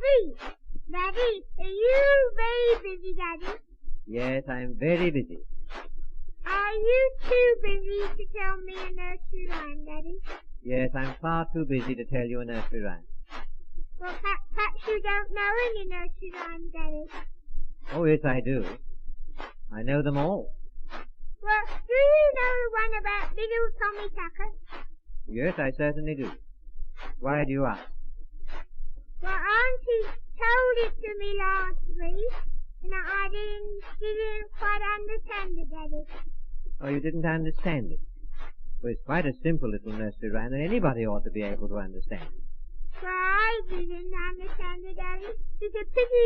Daddy! Daddy, are you very busy, Daddy? Yes, I'm very busy. Are you too busy to tell me a nursery rhyme, Daddy? Yes, I'm far too busy to tell you a nursery rhyme. Well, perhaps you don't know any nursery rhymes, Daddy. Oh, yes, I do. I know them all. Well, do you know the one about little Tommy Tucker? Yes, I certainly do. Why do you ask? Well, Auntie told it to me last week, and I didn't quite understand it, Daddy. Oh, you didn't understand it? Well, it's quite a simple little nursery rhyme that anybody ought to be able to understand. Well, I didn't understand it, Daddy. It's a pity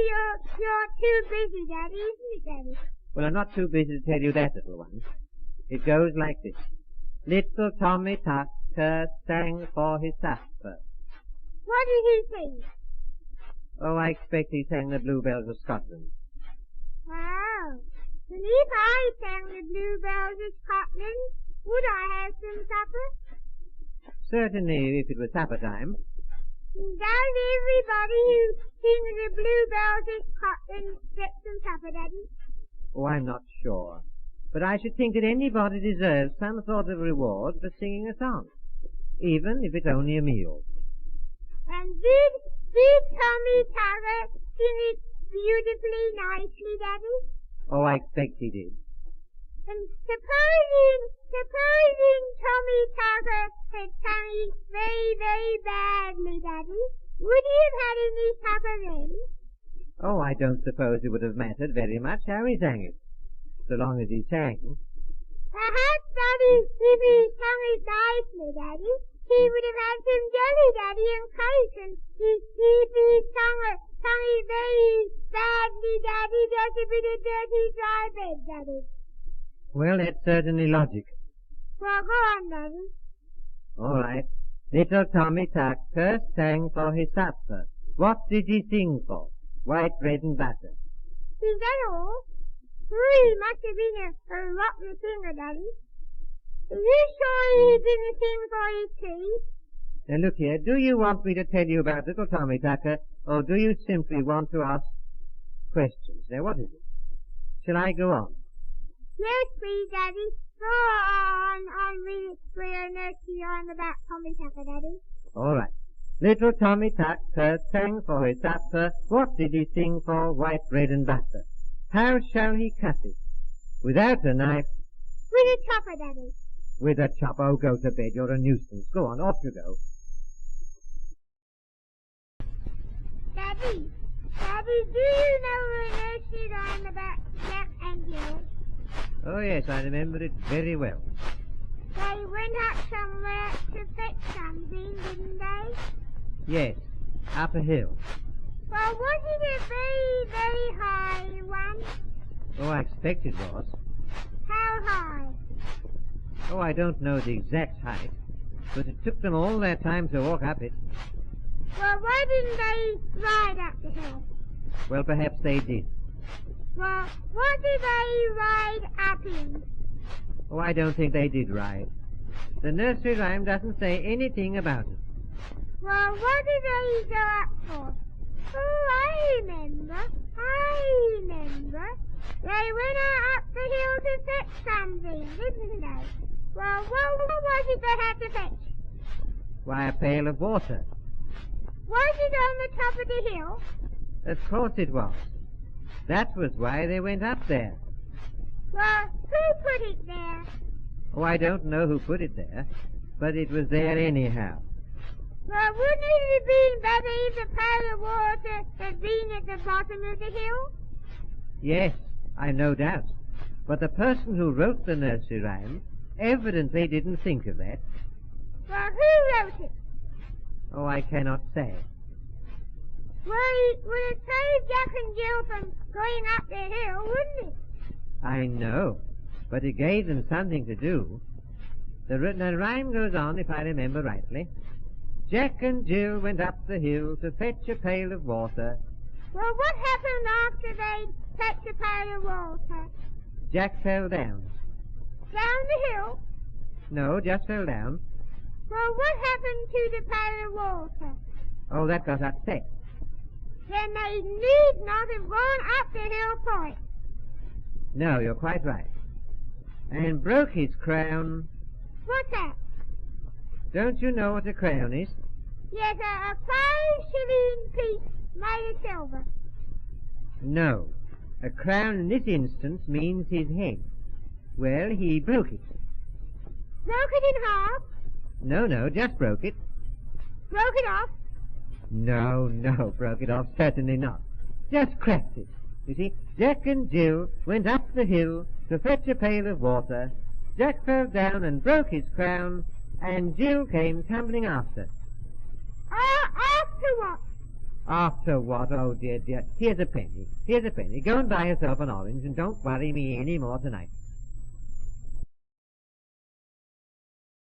you're too busy, Daddy, isn't it, Daddy? Well, I'm not too busy to tell you that little one. It goes like this. Little Tommy Tucker sang for his supper. What did he sing? Oh, I expect he sang the Bluebells of Scotland. Wow. And if I sang the Bluebells of Scotland, would I have some supper? Certainly, if it was supper time. Does everybody who sings the Bluebells of Scotland get some supper, Daddy? Oh, I'm not sure. But I should think that anybody deserves some sort of reward for singing a song, even if it's only a meal. And did Tommy Tucker sing it beautifully nicely, Daddy? Oh, I expect he did. And supposing Tommy Tucker had sung it very, very badly, Daddy, would he have had any supper then? Oh, I don't suppose it would have mattered very much how he sang it, so long as he sang. Perhaps, Daddy, if he sung it nicely, Daddy, he would have had some jelly, Daddy, and cake, and if he sung it very badly, Daddy, just a bit of dirty dry bread, Daddy. Well, that's certainly logic. Well, go on, Daddy. All right. Little Tommy Tucker sang for his supper. What did he sing for? White bread and butter. Is that all? He must have been a rotten singer, Daddy. Are you sure he didn't sing for his tea? Now look here, do you want me to tell you about little Tommy Tucker, or do you simply want to ask questions? Now what is it? Shall I go on? Yes, please, Daddy. Go on with a nursery rhyme about Tommy Tucker, Daddy. All right. Little Tommy Tucker sang for his supper. What did he sing for? White bread and butter. How shall he cut it? Without a knife. With a chopper, Daddy. With a chopper. Oh, go to bed. You're a nuisance. Go on, off you go. Daddy, do you know a nursery rhyme about Jack and Jill? Oh, yes, I remember it very well. They went up somewhere to fetch something, didn't they? Yes, up a hill. Well, was it a very, very high one? Oh, I expect it was. How high? Oh, I don't know the exact height, but it took them all their time to walk up it. Well, why didn't they ride up the hill? Well, perhaps they did. Well, what did they ride up in? Oh, I don't think they did ride. The nursery rhyme doesn't say anything about it. Well, what did they go up for? Oh, I remember. They went up the hill to fetch something, didn't they? Well, what was it they had to fetch? Why, a pail of water. Was it on the top of the hill? Of course it was. That was why they went up there. Well, who put it there? Oh, I don't know who put it there, but it was there anyhow. Well, wouldn't it have been better if the pail of water had been at the bottom of the hill? Yes, I've no doubt. But the person who wrote the nursery rhyme evidently didn't think of that. Well, who wrote it? Oh, I cannot say. Well, it would have saved Jack and Jill from going up the hill, wouldn't it? I know, but it gave them something to do. The rhyme goes on, if I remember rightly. Jack and Jill went up the hill to fetch a pail of water. Well, what happened after they fetched a pail of water? Jack fell down. Down the hill? No, just fell down. Well, what happened to the pail of water? Oh, that got upset. then they need not have gone up the hill for it. No, you're quite right. And broke his crown. What's that? Don't you know what a crown is? Yes, a 5-shilling piece made of silver. No. A crown in this instance means his head. Well, he broke it. Broke it in half? No, just broke it. Broke it off? No, broke it off, certainly not. Just cracked it. You see, Jack and Jill went up the hill to fetch a pail of water. Jack fell down and broke his crown, and Jill came tumbling after. After what? After what? Oh, dear. Here's a penny. Go and buy yourself an orange, and don't worry me any more tonight.